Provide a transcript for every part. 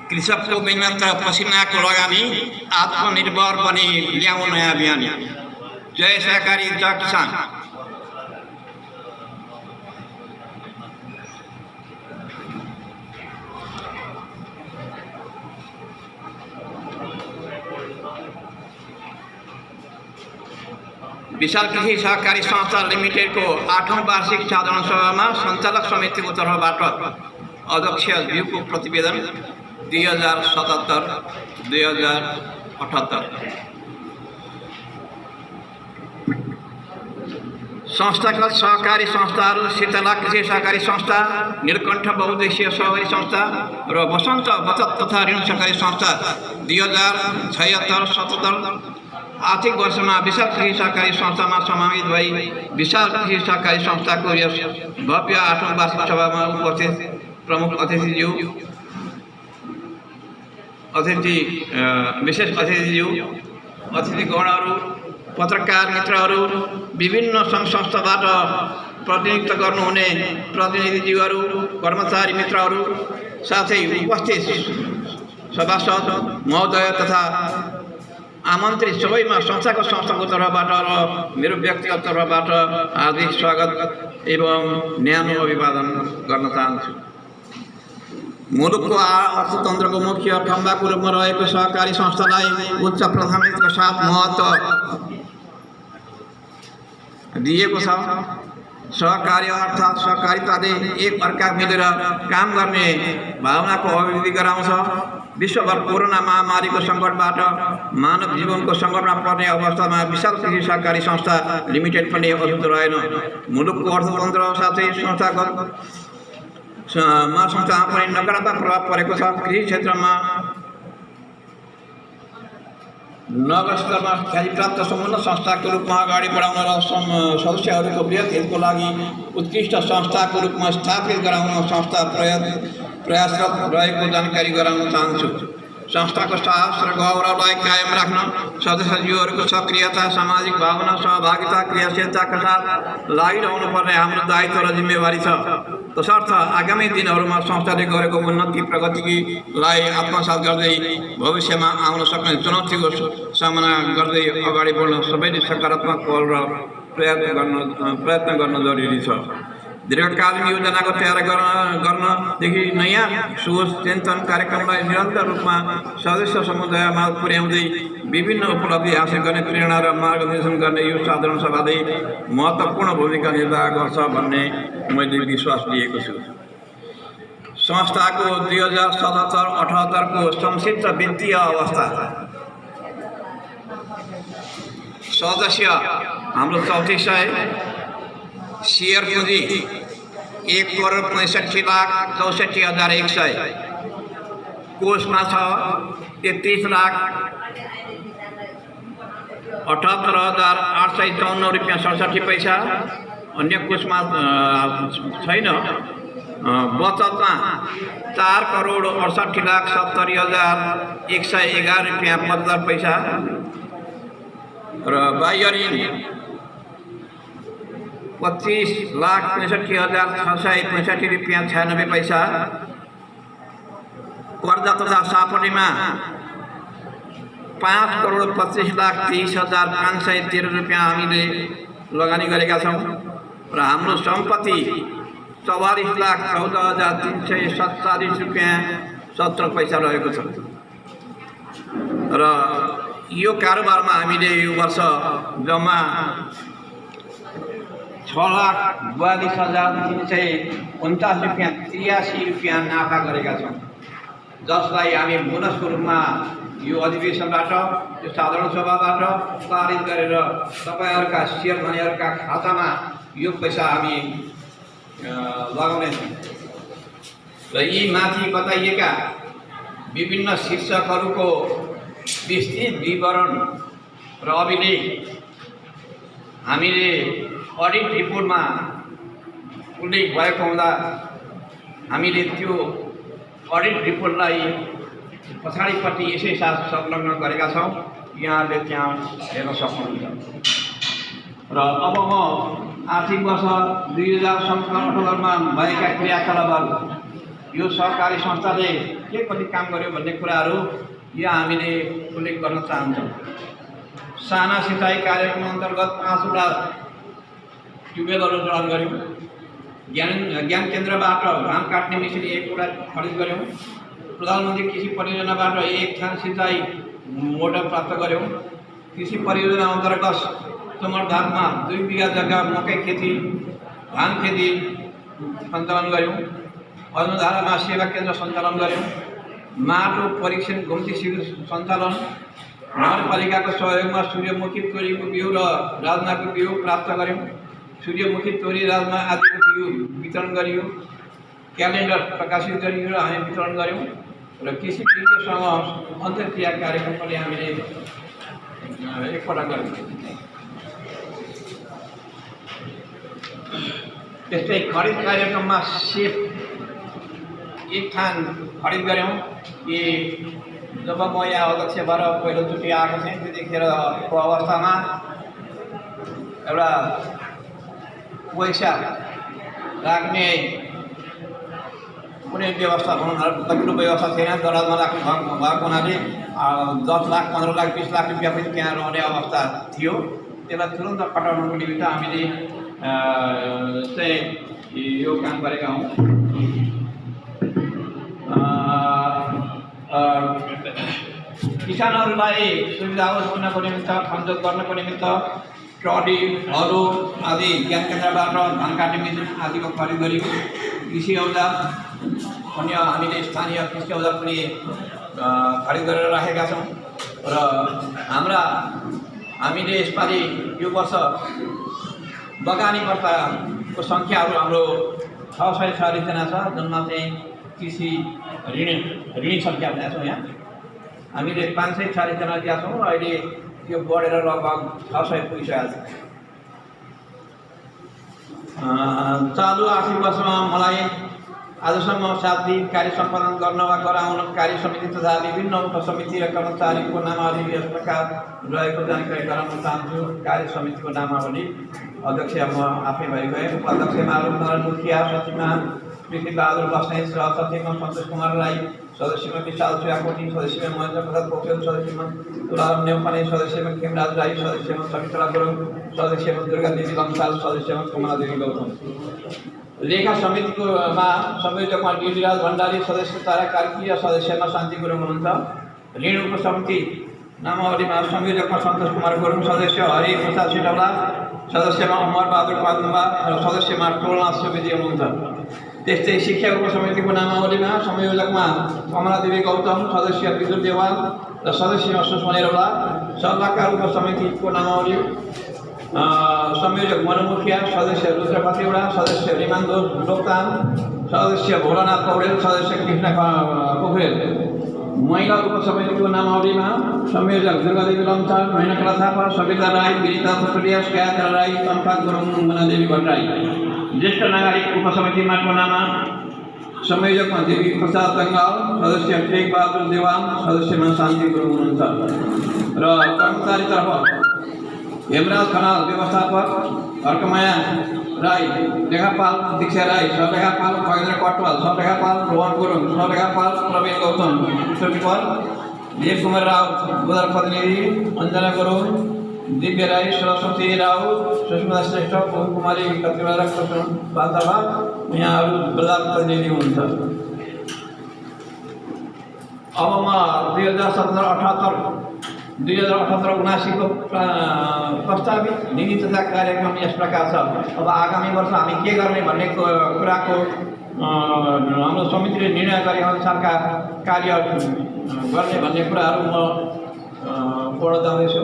कृषकको मेहनत र पसिनाको लगानी आत्मनिर्भर बनी ल्याउन नयाँ अभियान। जय सहकारी जय किसान। विशाल कृषि सहकारी संस्था लिमिटेड को 8औं वार्षिक साधारण सभा में संचालक समिति को तर्फबाट अध्यक्ष ज्यूको प्रतिवेदन 2077-2078। संस्थागत सहकारी संस्थाहरू शीतला कृषि सहकारी संस्था, नीलकण्ठ बहुउद्देश्य सहकारी संस्था र वसन्त बचत तथा ऋण सहकारी संस्था 2076-77 आर्थिक वर्षमा विशाल कृषि सहकारी संस्थामा समावेश भई विशाल कृषि सहकारी संस्थाको यस भव्य 8औं वार्षिक सभामा उपस्थित प्रमुख विशेष अतिथिज्यू, अतिथिगणहरू, पत्रकार मित्रहरू, विभिन्न सङ्घ संस्थाबाट प्रतिनिधित्व गर्नुहुने प्रतिनिधिज्यूहरू, कर्मचारी मित्रहरू, साथै उपस्थित सभासद महोदय तथा आमन्त्रित सबैमा संस्थाको तर्फबाट र मेरो व्यक्तिगत तर्फबाट हार्दिक स्वागत एवं न्यानो अभिवादन गर्न चाहन्छु। मुलुकको अर्थतन्त्रको मुख्य खम्बाको रूपमा रहेको सहकारी संस्थालाई उच्च प्राथमिकताका साथ महत्त्व दिएको छ। सहकारी अर्थात् सहकारिताले एक अर्का मिलेर काम गर्ने भावनाको अभिवृद्धि गराउँछ। विश्वभर कोरोना महामारीको सङ्कटबाट मानव जीवनको सङ्कटमा पर्ने अवस्थामा विशाल कृषि सहकारी संस्था लिमिटेड पनि अछुत रहेन। मुलुकको अर्थतन्त्र साथै संस्थामा पनि नकारात्मक प्रभाव परेको छ। कृषि क्षेत्रमा नगर स्तरमा ख्यातिप्राप्त सम्पूर्ण संस्थाको रूपमा अगाडि बढाउन र सदस्यहरूको वृहत हितको लागि उत्कृष्ट संस्थाको रूपमा स्थापित गराउन संस्था प्रयासरत रहेको जानकारी गराउन चाहन्छु। संस्थाको साहस र गौरवलाई कायम राख्न सदस्यज्यूहरूको सक्रियता, सामाजिक भावना, सहभागिता, क्रियाशीलताका साथ लागिरहनु पर्ने हाम्रो दायित्व र जिम्मेवारी छ। तसर्थ आगामी दिनहरूमा संस्थाले गरेको उन्नति प्रगतिलाई आत्मसात गर्दै भविष्यमा आउन सक्ने चुनौतीको सामना गर्दै अगाडि बढ्न सबैले सकारात्मक पहल र प्रयत्न गर्न जरुरी छ। दीर्घकालीन योजनाको तयार गर्नदेखि नयाँ सोच चिन्तन कार्यक्रमलाई निरन्तर रूपमा सदस्य समुदायमा पुर्याउँदै विभिन्न उपलब्धि हासिल गर्ने प्रेरणा र मार्गदर्शन गर्ने यो साधारण सभाले महत्त्वपूर्ण भूमिका निर्वाह गर्छ भन्ने मैले विश्वास लिएको छु। संस्थाको 2077-78 को संक्षिप्त वित्तीय अवस्था। सदस्य हाम्रो 3400, शेयर पूँजी 1,65,64,100, कोषमा छ 33,78,854 रुपियाँ 67 पैसा। अन्य कोषमा छैन। बचतमा 4,68,70,111 रुपियाँ 75 पैसा र बाह्य ऋण 25,65,665 रुपियाँ 96 पैसा। कर्जा तथा सापटीमा 5,25,30,513 रुपियाँ हामीले लगानी गरेका छौँ र हाम्रो सम्पत्ति 44,14,347 रुपियाँ 70 पैसा रहेको छ। र यो कारोबारमा हामीले यो वर्ष जम्मा 6,42,349 रुपियाँ 83 रुपियाँ नाफा गरेका छौँ, जसलाई हामी बोनसको रूपमा यो अधिवेशनबाट, यो साधारण सभाबाट पारित गरेर तपाईहरुका शेयर धनीहरुका खातामा यो पैसा हामी लगाउनेछौँ। र यी माथि बताइएका विभिन्न शीर्षकहरूको विस्तृत विवरण र अभिलेख हामीले अडिट रिपोर्टमा उल्लेख भएको हुँदा हामीले त्यो अडिट रिपोर्टलाई पछाडिपट्टि यसै साथ संलग्न गरेका छौँ। यहाँले त्यहाँ हेर्न सक्नुहुन्छ। र अब म आर्थिक वर्ष 2017-18मा भएका क्रियाकलापहरू यो सहकारी संस्थाले के कति काम गर्यो भन्ने कुराहरू यहाँ हामीले उल्लेख गर्न चाहन्छौँ। साना सिँचाइ कार्यक्रम अन्तर्गत 5वटा ट्युबवेलहरू जडान गऱ्यौँ। ज्ञान केन्द्रबाट धान काट्ने मेसिन 1वटा खरिद गऱ्यौँ। प्रधानमन्त्री कृषि परियोजनाबाट 1 थान सिँचाइ मोटर प्राप्त गऱ्यौँ। कृषि परियोजना अन्तर्गत समरधारमा 2 बिघा जग्गा मकै खेती धान खेती सञ्चालन गऱ्यौँ। अनुधारामा सेवा केन्द्र सञ्चालन गऱ्यौँ। माटो परीक्षण घुम्ती शिविर सञ्चालन। नगरपालिकाको सहयोगमा सूर्यमुखी तोरीको बिउ र राजमाको बिउ प्राप्त गऱ्यौँ। सूर्यमुखी तोरी राजमा आदिको बिउ वितरण गरियो। क्यालेन्डर प्रकाशित गरियो र हामी वितरण गऱ्यौँ। र कृषि विज्ञसँग अन्तर्क्रिया कार्यक्रम पनि हामीले एकपल्ट गऱ्यौँ। त्यस्तै खरिद कार्यक्रममा सेब 1 थान खरिद गऱ्यौँ। कि जब म यहाँ अध्यक्ष भएर पहिलोचोटि आएको थिएँ त्यतिखेरको अवस्थामा एउटा पैसा राख्ने कुनै व्यवस्था तकिलो व्यवस्था थिएन। दराजमा राख्ने भएको हुनाले 10 लाख 15 लाख 20 लाख रुपियाँ पनि त्यहाँ रहने अवस्था थियो। त्यसलाई तुरन्त कटाउनको निमित्त हामीले चाहिँ यो काम गरेका हौँ। किसानहरूलाई सुविधा होस् हुनको निमित्त खनजोत गर्नको निमित्त ट्रलीहरू आदि ज्ञान केन्द्रबाट धान काट्ने मेसिन आदिको खरिद गरियो। कृषि औजार अन्य हामीले स्थानीय कृषि औजार पनि खरिद गरेर राखेका छौँ। र हामीले यसपालि यो वर्ष बगानीकर्ताको सङ्ख्याहरू हाम्रो 646 जना छ, जुनमा चाहिँ कृषि ऋणी सङ्ख्या भनेका छौँ। यहाँ हामीले 540 जना दिएका छौँ। अहिले यो बढेर लगभग 600 पुगिसकेको छ। चालु आर्थिक वर्षमा मलाई आजसम्म 7 दिन कार्य सम्पादन गर्न वा गराउन कार्य समिति तथा विभिन्न उपसमिति र कर्मचारीको नामावली यस प्रकार रहेको जानकारी गराउन चाहन्छु। कार्य समितिको नामावली अध्यक्ष म आफै भइगएँ। उपाध्यक्षमा रूपनारायण मुखिया, सचिवमा कृष्णबहादुर बस्नेत, सचिवमा सन्तोष कुमार राई, सदस्यमा विशाल सुयाकोटी, सदस्यमा महेन्द्र प्रसाद पोखरेल, सदस्यमा तुलाराम नेउपाने, सदस्यमा खेमराज राई, सदस्यमा समित्रा गुरुङ, सदस्यमा दुर्गा देवी लम्साल, सदस्यमा कमला देवी गौतम। लेखा समितिकोमा संयोजकमा गिरिराज भण्डारी, सदस्य तारा कार्की, सदस्यमा शान्ति गुरुङ हुनुहुन्छ। ऋण उपसमिति नामावलीमा संयोजकमा सन्तोष कुमार गुरुङ, सदस्य हरि प्रसाद सिटौला, सदस्यमा अमर बहादुर पादुम्बा र सदस्यमा टोलनाथ सुवेदी हुनुहुन्छ। त्यस्तै शिक्षा उपसमितिको नामावलीमा संयोजकमा कमला देवी गौतम, सदस्य विदुर देवाल र सदस्यमा सुषमा नेरौला। सल्लाहकार उपसमितिको नामावली संयोजक मनु मुखिया, सदस्य रुद्र खतिवडा, सदस्य रिमान्दो लोकतान, सदस्य भोलानाथ पौडेल, सदस्य कृष्ण पोखरेल। महिला उपसमितिको नामावलीमा संयोजक दुर्गादेवी लम्साल, मेनकला थापा, सविता राई, विनिता पटुलिया, स्क्यात्र राई, तन्फा गुरुङ, मनादेवी भट्टराई। ज्येष्ठ नागरिक उपसमितिमा नाममा संयोजकमा देवी प्रसाद बङ्गाल, सदस्य टेक बहादुर देवान, सदस्यमा शान्ति गुरुङ हुनुहुन्छ। र कर्मचारीतर्फ हेमराज खनाल व्यवस्थापक, हर्कमाया राई, लेखापाल दीक्षा राई, सहलेखापाल महेन्द्र कटवाल, सहलेखापाल रोहन गुरुङ, सहलेखापाल प्रवीण गौतम, प्रिन्सिपल देव कुमार राव, गोदार प्रतिनिधि अञ्जना गुरुङ, दिव्य राई, सरस्वती राव, सुष्मिता श्रेष्ठ, ओम कुमारी कतिवटा र कृष्ण बान्तवा यहाँहरू प्रधान प्रतिनिधि हुनुहुन्छ। अब म 2017-18 को प्रस्तावित नीति तथा कार्यक्रम यस प्रकार छ। अब आगामी वर्ष हामी के गर्ने भन्ने कुराको हाम्रो समितिले निर्णय गरे अनुसारका कार्य गर्ने भन्ने कुराहरू म पढ्न जाँदैछु।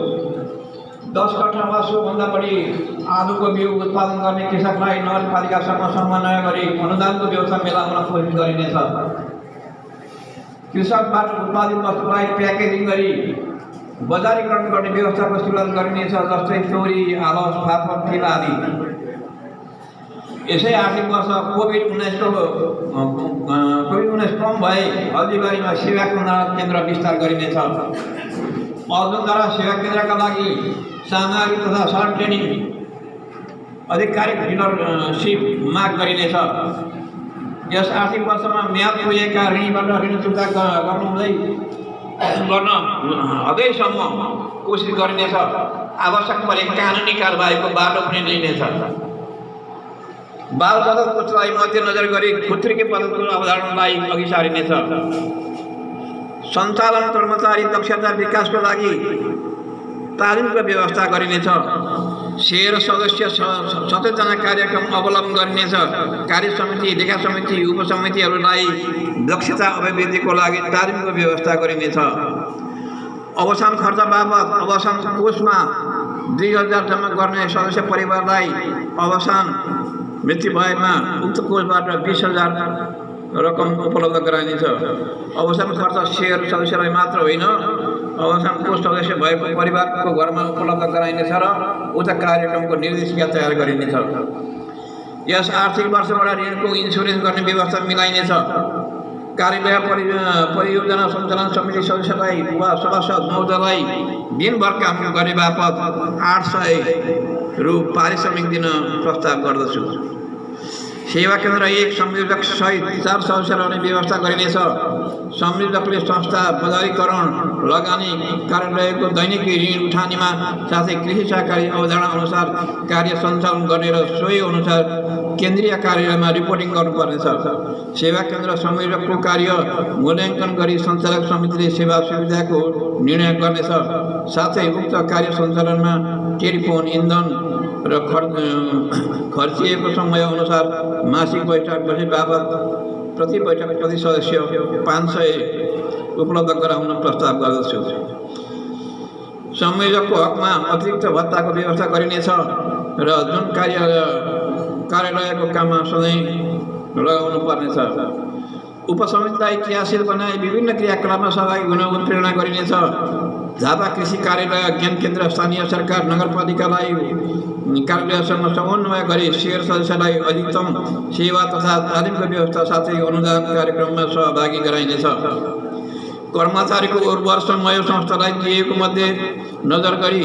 10 कट्ठा वा सोभन्दा बढी आलुको बिउ उत्पादन गर्ने कृषकलाई नगरपालिकासँग समन्वय गरी अनुदानको व्यवस्था मिलाउन कोसिस गरिनेछ। कृषकबाट उत्पादित वस्तुलाई प्याकेजिङ गरी बजारीकरण गर्ने व्यवस्थाको सुरुवात गरिनेछ, जस्तै तोरी, आलस, फापर, तिल आदि। यसै आर्थिक वर्ष कोभिड-19 कम भए हल्दीबारीमा सेवा केन्द्र विस्तार गरिनेछ। अर्जुनधारा सेवा केन्द्रका लागि सामग्री तथा सर्ट ट्रेनिङ आधिकारिक डिनरसिप माग गरिनेछ। यस आर्थिक वर्षमा म्याद पुगेका ऋणीबाट ऋण चुक्ता गर्न हदैसम्म कोसिस गरिनेछ। आवश्यक परे कानुनी कारबाहीको बाटो पनि लिइनेछ। बाल बचत कोषलाई मध्यनजर गरी खुत्रिके पद्धतिको अवधारणालाई अघि सारिनेछ। सञ्चालन कर्मचारी दक्षता विकासको लागि तालिमको व्यवस्था गरिनेछ। शेयर सदस्य 17जना कार्यक्रम अवलम्बन गरिनेछ। कार्य समिति, लेखा समिति, उपसमितिहरूलाई दक्षता अभिवृद्धिको लागि तालिमको व्यवस्था गरिनेछ। अवसान खर्च बाबत अवसान कोषमा 2000 जम्मा गर्ने सदस्य परिवारलाई अवसान मृत्यु भएमा उक्त कोषबाट 20,000 रकम उपलब्ध गराइनेछ। अवसान खर्च शेयर सदस्यलाई मात्र होइन, अवसान कोष सदस्य भएको परिवारको घरमा उपलब्ध गराइनेछ र उक्त कार्यक्रमको निर्देशिका तयार गरिनेछ। यस आर्थिक वर्षबाट ऋणको इन्सुरेन्स गर्ने व्यवस्था मिलाइनेछ। कार्यालय परियोजना सञ्चालन समिति सदस्यलाई वा सभासद महोदयलाई दिनभर काम गर्ने बापत 800 रु पारिश्रमिक दिन प्रस्ताव गर्दछु। सेवा केन्द्र 1 संयोजक सहित 4 सदस्य रहने व्यवस्था गरिनेछ। संयोजकले संस्था, बजारीकरण, लगानी, कार्यालयको दैनिक ऋण उठानीमा साथै कृषि सहकारी अवधारणा अनुसार कार्य सञ्चालन गर्ने र सोही अनुसार केन्द्रीय कार्यालयमा रिपोर्टिङ गर्नुपर्नेछ। सेवा केन्द्र संयोजकको कार्य मूल्याङ्कन गरी सञ्चालक समितिले सेवा सुविधाको निर्णय गर्नेछ। साथै उक्त कार्य सञ्चालनमा टेलिफोन, इन्धन र खर्चिएको समय अनुसार मासिक बैठक बसे बाबत प्रति बैठक प्रति सदस्य 500 उपलब्ध गराउन प्रस्ताव गर्दछु। संयोजकको हकमा अतिरिक्त भत्ताको व्यवस्था गरिनेछ र जुन कार्यालयको काममा सधैँ लगाउनु पर्नेछ। उपसमितिलाई क्रियाशील बनाई विभिन्न क्रियाकलापमा सहभागी हुन उत्प्रेरणा गरिनेछ। झापा कृषि कार्यालय, ज्ञान केन्द्र, स्थानीय सरकार, नगरपालिकालाई कार्यालयसँग समन्वय गरी शेयर सदस्यलाई अधिकतम सेवा तथा तालिमको व्यवस्था साथै अनुदान कार्यक्रममा सहभागी गराइनेछ। कर्मचारीको उर्वर समय संस्थालाई दिएको मध्ये नजर गरी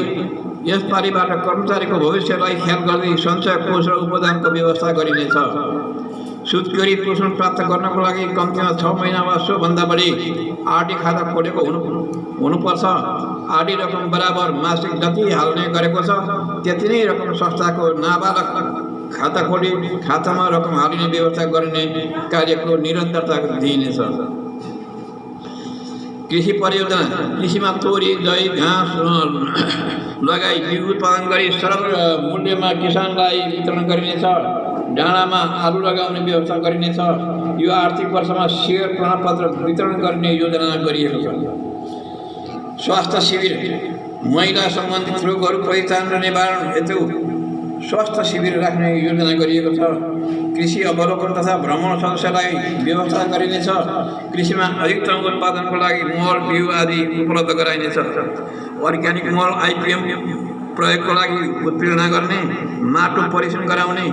यस पालिबाट कर्मचारीको भविष्यलाई ख्याल गर्दै सञ्चय कोष र उपदानको व्यवस्था गरिनेछ। सुत्केरी पोषण प्राप्त गर्नको लागि कम्तीमा 6 महिना वा सोभन्दा बढी आरडी खाता खोलेको हुनुपर्छ। आरडी रकम बराबर मासिक जति हाल्ने गरेको छ त्यति नै रकम संस्थाको नाबालक खाता खोली खातामा रकम हालिने व्यवस्था गर्ने कार्यको निरन्तरता दिइनेछ। कृषि परियोजना, कृषिमा तोरी, दही, घाँस लगाई बिउ उत्पादन गरी सरल मूल्यमा किसानलाई वितरण गरिनेछ। डाँडामा आलु लगाउने व्यवस्था गरिनेछ। यो आर्थिक वर्षमा शेयर प्रमाणपत्र वितरण गर्ने योजना गरिएको छ। स्वास्थ्य शिविर, महिला सम्बन्धित रोगहरू पहिचान र निवारण हेतु स्वास्थ्य शिविर राख्ने योजना गरिएको छ। कृषि अवलोकन तथा भ्रमण सदस्यलाई व्यवस्था गरिनेछ। कृषिमा अधिकतम उत्पादनको लागि मल, बिउ आदि उपलब्ध गराइनेछ। अर्ग्यानिक मल, आइपिएम प्रयोगको लागि उत्प्रेरणा गर्ने, माटो परीक्षण गराउने,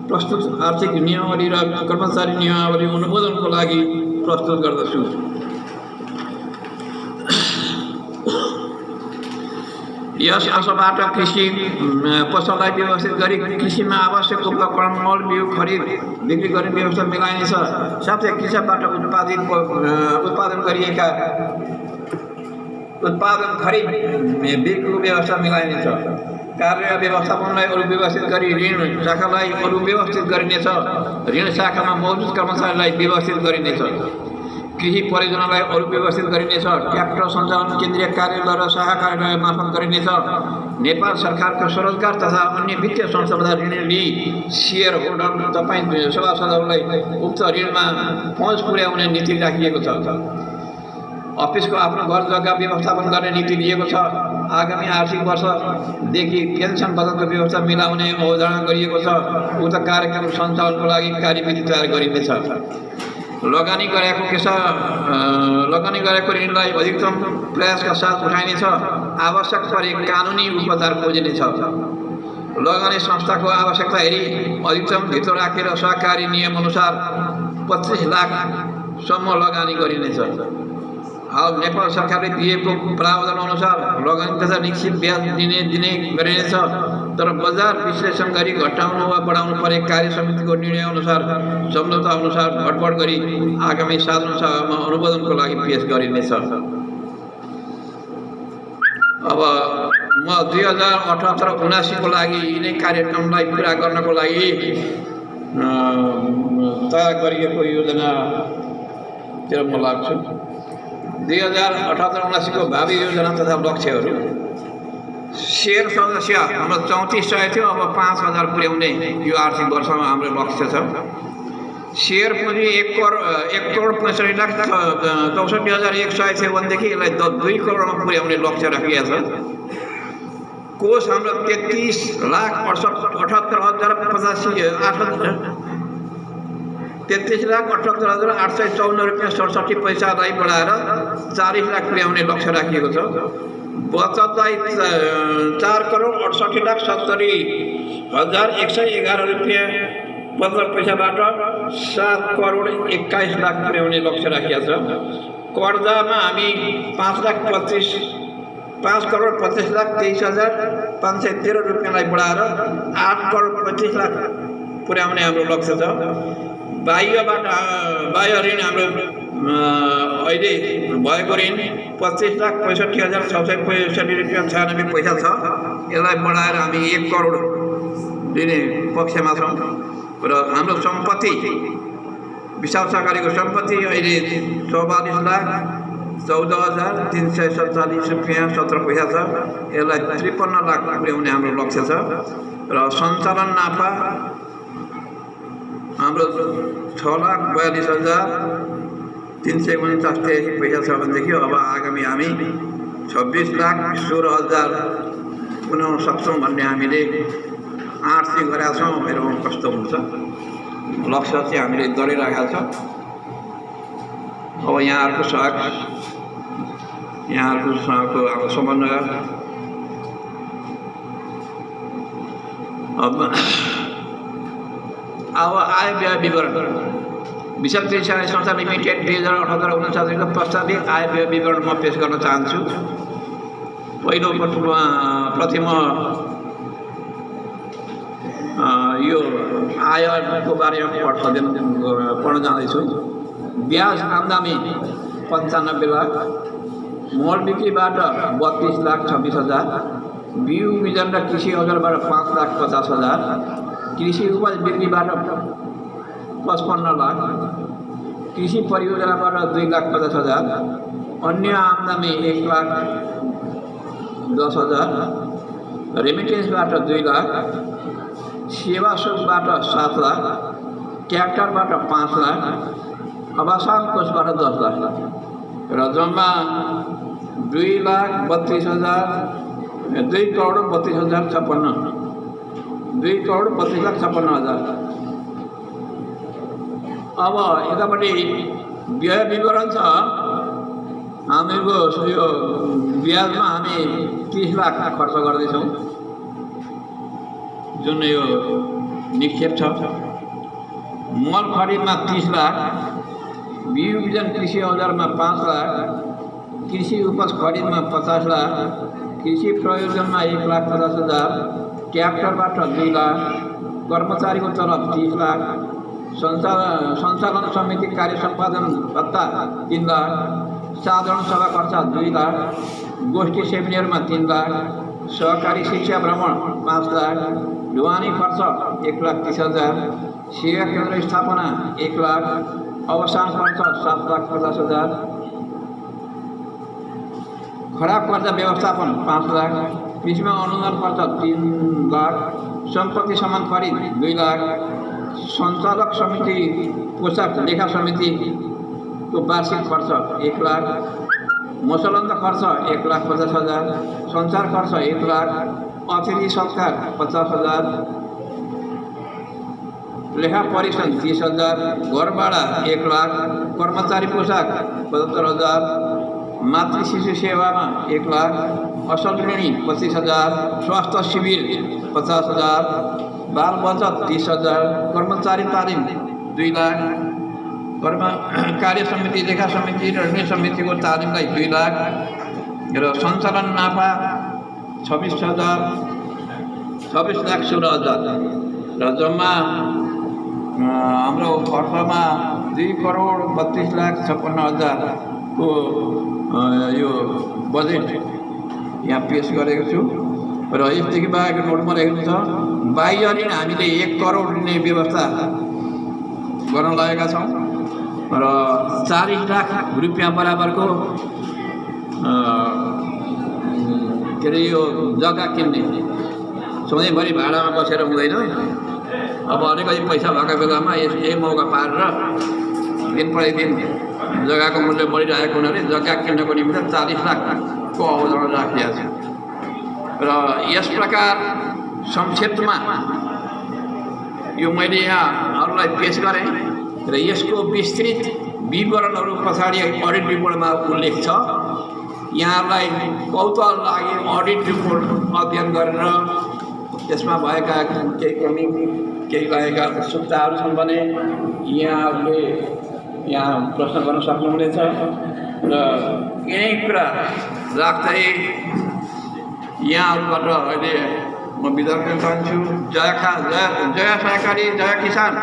प्रस्तुत आर्थिक नियमावली र कर्मचारी नियमावली अनुमोदनको लागि प्रस्तुत गर्दछु। यस आशाबाट कृषि पसललाई व्यवस्थित गरी कृषिमा आवश्यक उपकरण, मल, बिउ खरिद बिक्री गर्ने व्यवस्था मिलाइनेछ। साथै कृषकबाट उत्पादन गरिएका उत्पादन खरिद बिक्रीको व्यवस्था मिलाइनेछ। कार्य व्यवस्थापनलाई अरू व्यवस्थित गरी ऋण शाखालाई अरू व्यवस्थित गरिनेछ। ऋण शाखामा मौजुद कर्मचारीलाई व्यवस्थित गरिनेछ। कृषि परियोजनालाई अरू व्यवस्थित गरिनेछ। ट्र्याक्टर सञ्चालन केन्द्रीय कार्यालय र शाखा कार्यालय मार्फत गरिनेछ। नेपाल सरकारको स्वरोजगार तथा अन्य वित्तीय संस्थाबाट ऋण लिई सेयर होल्डर तपाईँ सभासदहरूलाई उक्त ऋणमा पहुँच पुर्याउने नीति राखिएको छ। अफिसको आफ्नो घर जग्गा व्यवस्थापन गर्ने नीति लिएको छ। आगामी आर्थिक वर्षदेखि पेन्सन बचतको व्यवस्था मिलाउने अवधारणा गरिएको छ। उक्त कार्यक्रम सञ्चालनको लागि कार्यविधि तयार गरिनेछ। लगानी गरेको ऋणलाई अधिकतम प्रयासका साथ उठाइनेछ। आवश्यक परे कानुनी उपचार खोजिनेछ। लगानी संस्थाको आवश्यकता हेरी अधिकतम भित्र राखेर सहकारी नियम अनुसार 25 लाखसम्म लगानी गरिनेछ। हाल नेपाल सरकारले दिएको प्रावधान अनुसार लगानी तथा निश्चित ब्याज दिने गरिनेछ। तर बजार विश्लेषण गरी घटाउनु वा बढाउनु परेको कार्य समितिको निर्णयअनुसार सम्झौताअनुसार घटबड गरी आगामी साधारण सभामा अनुमोदनको लागि पेश गरिनेछ। अब म 2078-79 को लागि यिनै कार्यक्रमलाई पुरा गर्नको लागि तयार गरिएको योजनातिर म लाग्छु। 2078-79 को भावी योजना तथा लक्ष्यहरू सेयर सदस्य हाम्रो 3400 थियो, अब 5000 पुर्याउने यो आर्थिक वर्षमा हाम्रो लक्ष्य छ। सेयर पुँजी 1,65,64,100 थियो भनेदेखि यसलाई 2 करोडमा पुर्याउने लक्ष्य राखिएको छ। कोष हाम्रो 33,78,854 रुपियाँ 67 पैसालाई बढाएर 40 लाख पुर्याउने लक्ष्य राखिएको छ। बचतलाई 4,68,70,111 रुपियाँ 15 पैसाबाट 7,21 लाख पुर्याउने लक्ष्य राखिएको छ। कर्जामा हामी 5,25,23,513 रुपियाँलाई बढाएर 8,25 लाख पुर्याउने हाम्रो लक्ष्य छ। बाह्य ऋण हाम्रो अहिले भएको ऋण 25,65,665 रुपियाँ 96 पैसा छ। यसलाई बढाएर हामी 1 करोड दिने पक्षमा छौँ। र हाम्रो सम्पत्ति विशाल सहकारीको सम्पत्ति अहिले 44,14,347 रुपियाँ 17 पैसा छ। यसलाई 53 लाख पुर्याउने हाम्रो लक्ष्य छ। र सञ्चालन नाफा हाम्रो 6,42,349 पैसा छ भनेदेखि अब आगामी हामी 26,16,000 पुर्याउन सक्छौँ भन्ने हामीले आँट चाहिँ गरेका छौँ। हेरौँ कस्तो हुन्छ। लक्ष्य चाहिँ हामीले गरिरहेका छौँ। अब यहाँहरूकोसँगको अब समन्वय अब आय व्यय विवरण विशाल कृषि संस्था लिमिटेड 2078-79 को प्रस्तावित आय व्यय विवरण म पेश गर्न चाहन्छु। पहिलो प्रति म यो आयको बारेमा पढ्न जाँदैछु। ब्याज आम्दानी 95 लाख, मल बिक्रीबाट 32,26,000, बिउ बिजन र कृषि औजारबाट 5,50,000, कृषि उपज बिक्रीबाट 55 लाख, कृषि परियोजनाबाट 2,50,000, अन्य आम्दानी 1,10,000, रेमिटेन्सबाट 2 लाख, सेवा शुल्कबाट 7 लाख, ट्र्याक्टरबाट 5 लाख, आवासन कोषबाट 10 लाख र जम्मा 2,32,000 2,32,056 2,32,56,000। अब यतापट्टि व्यय विवरण छ। हामीको यो ब्याजमा हामी 30 लाख खर्च गर्दैछौँ, जुन यो निक्षेप छ। मल खरिदमा 30 लाख, बिउ बिजन कृषि औजारमा 5 लाख, कृषि उपज खरिदमा 50 लाख, कृषि प्रयोजनमा 1,50,000, ट्र्याक्टरबाट 2 लाख, कर्मचारीको तलब 30 लाख, सञ्चालन समिति कार्य सम्पादन भत्ता 3 लाख, साधारण सभा खर्च 2 लाख, गोष्ठी सेमिनारमा 3 लाख, सहकारी शिक्षा भ्रमण 5 लाख, ढुवानी खर्च 1,30,000, सेवा केन्द्र स्थापना 1 लाख, अवसान खर्च 7,50,000, खराब कर्जा व्यवस्थापन 5 लाख, कृषिमा अनुदान खर्च 3 लाख, सम्पत्ति सामान खरिद 2 लाख, सञ्चालक समिति पोसाक लेखा समितिको वार्षिक खर्च 1 लाख, मसलन्द खर्च 1,50,000, सञ्चार खर्च 1 लाख, अतिथि सत्कार 50,000, लेखा परीक्षण 30,000, घर भाडा 1 लाख, कर्मचारी पोसाक 75,000, मातृ शिशु सेवामा 1 लाख, असल ऋणी 25,000, स्वास्थ्य शिविर 50,000, बाल बचत 30,000, कर्मचारी तालिम 2 लाख, कार्य समिति लेखा समिति र ऋण समितिको तालिमलाई 2 लाख र सञ्चालन नाफा 26,000 26,16,000 र जम्मा हाम्रो खर्चमा 2,32,56,000 को यो बजेट यहाँ पेश गरेको छु र यसदेखि बाहेक नोटमा लेखेको छ बाह्य ऋण हामीले 1 करोड लिने व्यवस्था गर्न लागेका छौँ र 40 लाख रुपियाँ बराबरको के अरे यो जग्गा किन्ने सधैँभरि भाडामा बसेर हुँदैन। अब अलिकति पैसा भएको बेलामा यही मौका पारेर दिन प्रतिदिन जग्गाको मूल्य बढिरहेको हुनाले जग्गा किन्नको निम्ति 40 लाखको अवधारणा राखिएको छ र यस प्रकार संक्षेपमा यो मैले यहाँहरूलाई पेश गरेँ र यसको विस्तृत विवरणहरू पछाडि अडिट रिपोर्टमा उल्लेख छ। यहाँलाई कौतूहल लागि अडिट रिपोर्ट अध्ययन गरेर त्यसमा भएका केही कमी केही लागेका सुक्ताहरू छन् भने यहाँहरूले यहाँ प्रश्न गर्न सक्नुहुनेछ र यही कुरा राख्दै यहाँहरूबाट अहिले म बिदा गर्न चाहन्छु। जय सहकारी जय किसान।